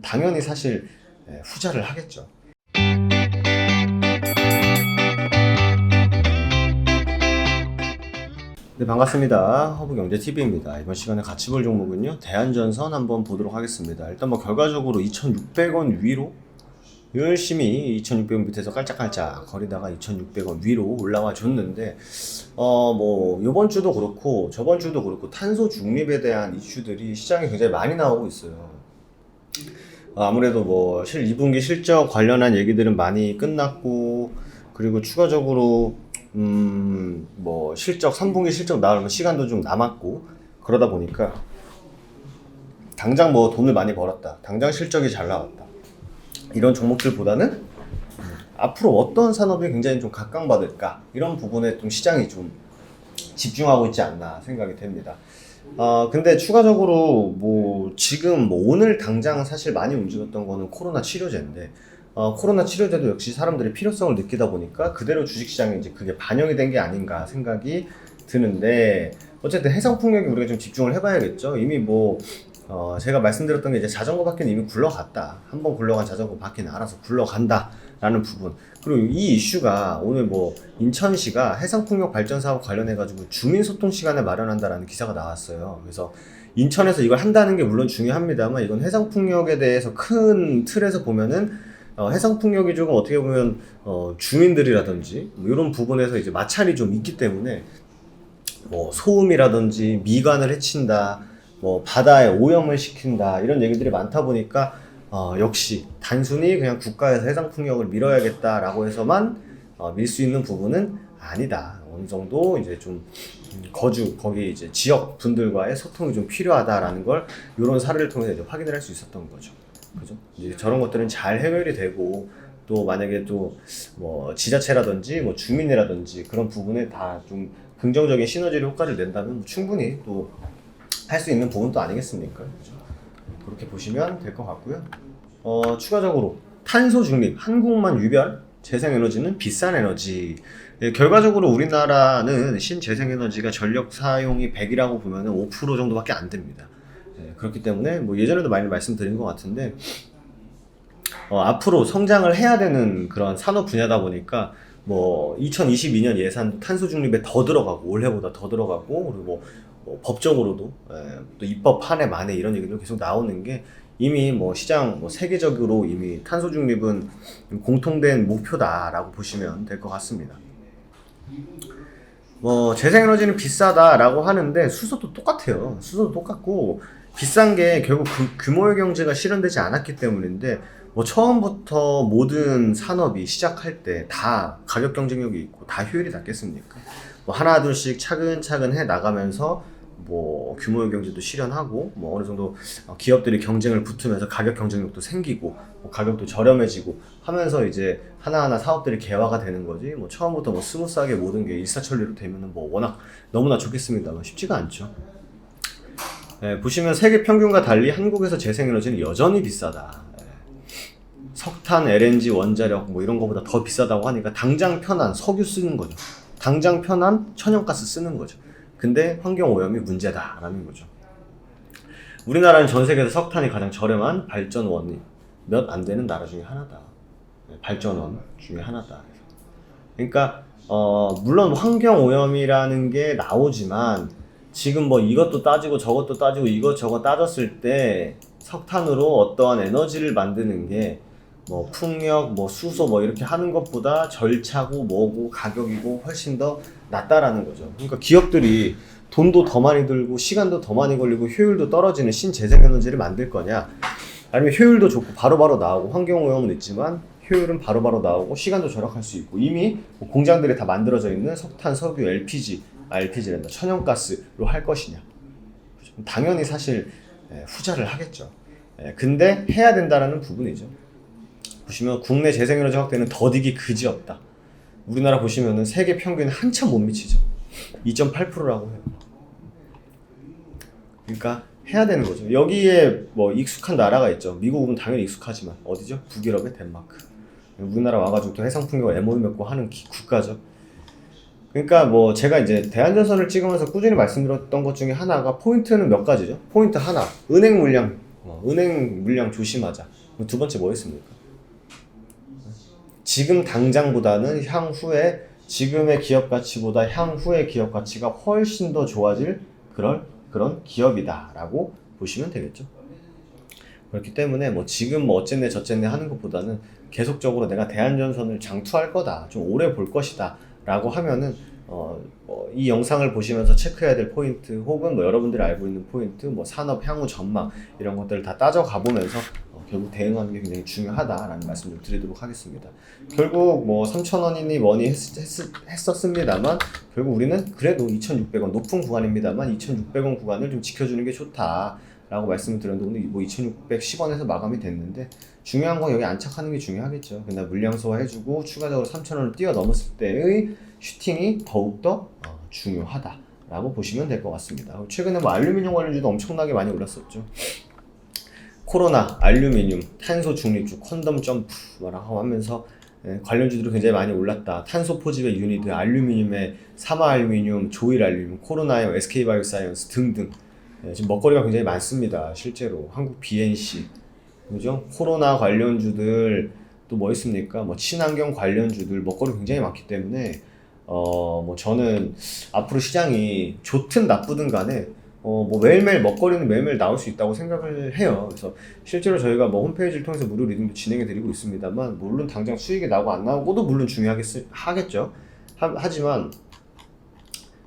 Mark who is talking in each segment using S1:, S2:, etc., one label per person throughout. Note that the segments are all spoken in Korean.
S1: 당연히 사실 후자를 하겠죠. 네, 반갑습니다. 허브경제TV입니다. 이번 시간에 같이 볼 종목은요, 대한전선 한번 보도록 하겠습니다. 일단 뭐 결과적으로 2,600원 위로 열심히 2,600원 밑에서 깔짝깔짝 거리다가 2,600원 위로 올라와 줬는데, 뭐 요번 주도 그렇고 저번 주도 그렇고 탄소 중립에 대한 이슈들이 시장에 굉장히 많이 나오고 있어요. 아무래도 뭐 2분기 실적 관련한 얘기들은 많이 끝났고, 그리고 추가적으로 뭐 실적 3분기 실적 나오면 시간도 좀 남았고, 그러다 보니까 당장 뭐 돈을 많이 벌었다, 당장 실적이 잘 나왔다, 이런 종목들보다는 앞으로 어떤 산업이 굉장히 좀 각광받을까, 이런 부분에 좀 시장이 좀 집중하고 있지 않나 생각이 됩니다. 근데 추가적으로 뭐 지금 뭐 오늘 당장 사실 많이 움직였던 거는 코로나 치료제인데, 코로나 치료제도 역시 사람들이 필요성을 느끼다 보니까 그대로 주식시장에 이제 그게 반영이 된 게 아닌가 생각이 드는데, 어쨌든 해상풍력이 우리가 좀 집중을 해봐야겠죠. 이미 뭐 제가 말씀드렸던 게 이제 자전거 바퀴는 이미 굴러갔다, 한번 굴러간 자전거 바퀴는 알아서 굴러간다 라는 부분, 그리고 이 이슈가 오늘 뭐 인천시가 해상풍력 발전 사업 관련해 가지고 주민소통 시간을 마련한다라는 기사가 나왔어요. 그래서 인천에서 이걸 한다는 게 물론 중요합니다만, 이건 해상풍력에 대해서 큰 틀에서 보면은 해상풍력이 조금 어떻게 보면 주민들이라든지 뭐 이런 부분에서 이제 마찰이 좀 있기 때문에, 뭐 소음이라든지 미관을 해친다, 뭐 바다에 오염을 시킨다, 이런 얘기들이 많다 보니까 역시 단순히 그냥 국가에서 해상풍력을 밀어야겠다라고 해서만 밀 수 있는 부분은 아니다. 어느 정도 이제 좀 거기 이제 지역 분들과의 소통이 좀 필요하다라는 걸 이런 사례를 통해서 이제 확인을 할 수 있었던 거죠. 그죠? 이제 저런 것들은 잘 해결이 되고, 또 만약에 또 뭐 지자체라든지 뭐 주민이라든지 그런 부분에 다 좀 긍정적인 시너지 효과를 낸다면 충분히 또 할 수 있는 부분도 아니겠습니까? 그죠? 그렇게 보시면 될 것 같고요. 추가적으로 탄소 중립, 한국만 유별, 재생에너지는 비싼 에너지. 결과적으로 우리나라는 신재생에너지가 전력 사용이 100이라고 보면 5% 정도밖에 안 됩니다. 그렇기 때문에 뭐 예전에도 많이 말씀드린 것 같은데, 앞으로 성장을 해야 되는 그런 산업 분야다 보니까 뭐 2022년 예산도 탄소 중립에 더 들어가고, 올해보다 더 들어가고, 그리고 뭐 법적으로도 또 입법한해 만에 이런 얘기도 계속 나오는 게, 이미 뭐 시장 뭐 세계적으로 이미 탄소 중립은 공통된 목표다라고 보시면 될 것 같습니다. 뭐 재생에너지는 비싸다라고 하는데 수소도 똑같아요. 수소도 똑같고, 비싼 게 결국 규모의 경제가 실현되지 않았기 때문인데, 뭐 처음부터 모든 산업이 시작할 때 다 가격 경쟁력이 있고 다 효율이 낮겠습니까? 뭐 하나 둘씩 차근차근 해 나가면서 뭐 규모의 경제도 실현하고, 뭐 어느 정도 기업들이 경쟁을 붙으면서 가격 경쟁력도 생기고, 뭐 가격도 저렴해지고 하면서 이제 하나하나 사업들이 개화가 되는 거지, 뭐 처음부터 뭐 스무스하게 모든 게 일사천리로 되면은 뭐 워낙 너무나 좋겠습니다만 쉽지가 않죠. 보시면 세계 평균과 달리 한국에서 재생에너지는 여전히 비싸다. 석탄, LNG, 원자력 뭐 이런 거보다 더 비싸다고 하니까 당장 편한 석유 쓰는 거죠. 당장 편한 천연가스 쓰는 거죠. 근데 환경오염이 문제다라는 거죠. 우리나라는 전 세계에서 석탄이 가장 저렴한 발전원이 몇 안 되는 나라 중에 하나다. 발전원 중에 하나다. 그러니까 물론 환경오염이라는 게 나오지만, 지금 뭐 이것도 따지고 저것도 따지고 이것저것 따졌을 때 석탄으로 어떠한 에너지를 만드는 게 뭐 풍력, 뭐 수소 뭐 이렇게 하는 것보다 절차고 뭐고 가격이고 훨씬 더 낫다라는 거죠. 그러니까 기업들이 돈도 더 많이 들고 시간도 더 많이 걸리고 효율도 떨어지는 신재생에너지를 만들 거냐, 아니면 효율도 좋고 바로바로 나오고 환경오염은 있지만 효율은 바로바로 나오고 시간도 절약할 수 있고 이미 뭐 공장들이 다 만들어져 있는 석탄, 석유, LPG란다, 천연가스로 할 것이냐. 당연히 사실 후자를 하겠죠. 근데 해야 된다라는 부분이죠. 보시면 국내 재생에너지 확대는 더디기 그지없다. 우리나라 보시면은 세계 평균 한참 못 미치죠. 2.8%라고 해요. 그러니까 해야 되는 거죠. 여기에 뭐 익숙한 나라가 있죠. 미국은 당연히 익숙하지만 어디죠? 북유럽의 덴마크. 우리나라 와가지고 또 해상풍력을 MOU 맺고 하는 국가죠. 그러니까 뭐 제가 이제 대한전선을 찍으면서 꾸준히 말씀드렸던 것 중에 하나가, 포인트는 몇 가지죠. 포인트 하나, 은행 물량 은행 물량 조심하자. 두 번째 뭐였습니까? 지금 당장보다는 향후에 지금의 기업 가치보다 향후의 기업 가치가 훨씬 더 좋아질 그런 기업이다라고 보시면 되겠죠. 그렇기 때문에 뭐 지금 뭐 어쨌네 저쨌네 하는 것보다는 계속적으로 내가 대한전선을 장투할 거다, 좀 오래 볼 것이다 라고 하면은 이 영상을 보시면서 체크해야 될 포인트 혹은 뭐 여러분들이 알고 있는 포인트, 뭐 산업 향후 전망 이런 것들을 다 따져가 보면서 결국 대응하는 게 굉장히 중요하다라는 말씀을 드리도록 하겠습니다. 결국 뭐 3,000원이니 뭐니 했었습니다만 결국 우리는 그래도 2,600원 높은 구간입니다만 2,600원 구간을 좀 지켜주는 게 좋다 라고 말씀을 드렸는데 오늘 뭐 2,610원에서 마감이 됐는데 중요한 건 여기 안착하는 게 중요하겠죠. 근데 물량 소화해주고 추가적으로 3,000원을 뛰어넘었을 때의 슈팅이 더욱더 중요하다라고 보시면 될 것 같습니다. 최근에 뭐 알루미늄 관련주도 엄청나게 많이 올랐었죠. 코로나, 알루미늄, 탄소 중립주, 퀀덤 점프 뭐라고 하면서 관련주들이 굉장히 많이 올랐다. 탄소 포집의 유니드, 알루미늄의 사마 알루미늄, 조일 알루미늄, 코로나의 SK바이오사이언스 등등 지금 먹거리가 굉장히 많습니다. 실제로 한국 BNC, 그죠? 코로나 관련주들 또 뭐 있습니까? 뭐 친환경 관련주들 먹거리 굉장히 많기 때문에 뭐 저는 앞으로 시장이 좋든 나쁘든 간에 뭐 매일매일 먹거리는 매일매일 나올 수 있다고 생각을 해요. 그래서 실제로 저희가 뭐 홈페이지를 통해서 무료 리딩도 진행해 드리고 있습니다만 물론 당장 수익이 나고 안 나오고도 물론 하겠죠. 하지만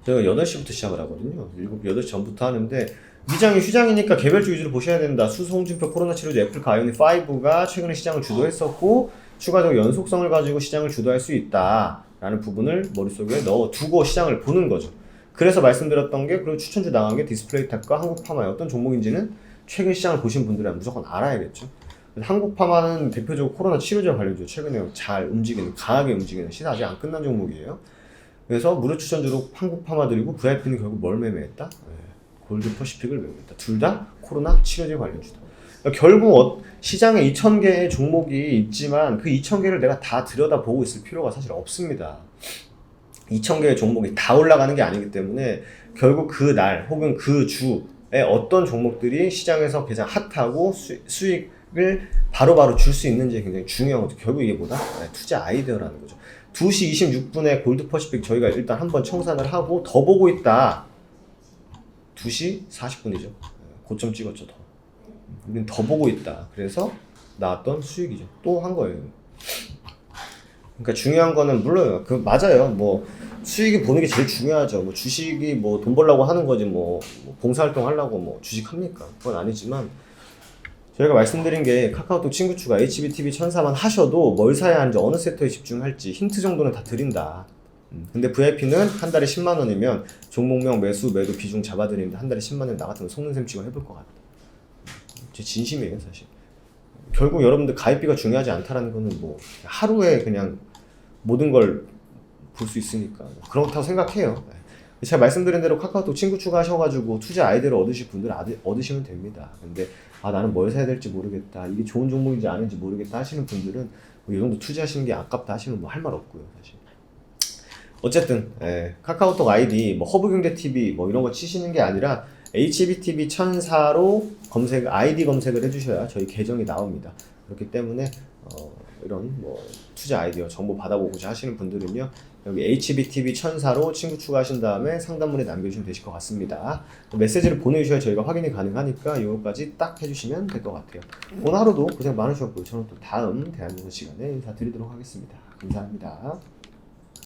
S1: 저희가 8시부터 시작을 하거든요. 8시 전부터 하는데 미장이 휴장이니까 개별주 위주로 보셔야 된다. 수소, 홍준표, 코로나 치료제, 애플카, 아이오닉5가 최근에 시장을 주도했었고 추가적으로 연속성을 가지고 시장을 주도할 수 있다 라는 부분을 머릿속에 넣어두고 시장을 보는 거죠. 그래서 말씀드렸던 게 그리고 추천주 나간 게 디스플레이텍과 한국파마의 어떤 종목인지는 최근 시장을 보신 분들은 무조건 알아야겠죠. 한국파마는 대표적으로 코로나 치료제 관련주 최근에 잘 움직이는 강하게 움직이는 시세 아직 안 끝난 종목이에요. 그래서 무료 추천주로 한국파마 드리고 VIP는 결국 뭘 매매했다? 골드 퍼시픽을 매매했다. 둘 다 코로나 치료제 관련주다. 그러니까 결국 시장에 2,000개의 종목이 있지만 그 2,000개를 내가 다 들여다보고 있을 필요가 사실 없습니다. 2,000개의 종목이 다 올라가는 게 아니기 때문에 결국 그 날 혹은 그 주에 어떤 종목들이 시장에서 가장 핫하고 수익을 바로바로 줄 수 있는지 굉장히 중요한 거죠. 결국 이게 뭐다? 투자 아이디어라는 거죠. 2시 26분에 골드 퍼시픽 저희가 일단 한번 청산을 하고 더 보고 있다. 2시 40분이죠. 고점 찍었죠. 우린 더 보고 있다. 그래서 나왔던 수익이죠. 또 한 거예요. 그러니까 중요한 거는 물론 맞아요. 뭐 수익이 보는 게 제일 중요하죠. 뭐 주식이 뭐 돈 벌려고 하는 거지 뭐 봉사활동 하려고 뭐 주식 합니까? 그건 아니지만 저희가 말씀드린 게 카카오톡 친구추가 HBTV 1,004만 하셔도 뭘 사야 하는지 어느 섹터에 집중할지 힌트 정도는 다 드린다. 근데 VIP는 한 달에 10만 원이면 종목명 매수 매도 비중 잡아드리는데 한 달에 10만 원 나 같으면 속는 셈 치고 해볼 것 같다. 제 진심이에요 사실. 결국 여러분들 가입비가 중요하지 않다라는 거는 뭐 하루에 그냥 모든 걸 볼 수 있으니까 그렇다고 생각해요. 제가 말씀드린 대로 카카오톡 친구 추가하셔가지고 투자 아이디어를 얻으실 분들 얻으시면 됩니다. 근데 나는 뭘 사야 될지 모르겠다, 이게 좋은 종목인지 아닌지 모르겠다 하시는 분들은 이 정도 투자하시는 게 아깝다 하시면 뭐 할 말 없고요 사실. 어쨌든 카카오톡 아이디 뭐 허브경제TV 뭐 이런 거 치시는 게 아니라 HBTV 1,004로 아이디 검색을 해주셔야 저희 계정이 나옵니다. 그렇기 때문에 이런 뭐 투자 아이디어 정보 받아보고자 하시는 분들은요 여기 HBTV 1,004로 친구 추가하신 다음에 상담문에 남겨주시면 되실 것 같습니다. 메시지를 보내주셔야 저희가 확인이 가능하니까 이거까지 딱 해주시면 될 것 같아요. 오늘 하루도 고생 많으셨고요. 저는 또 다음 대한민국 시간에 인사드리도록 하겠습니다. 감사합니다.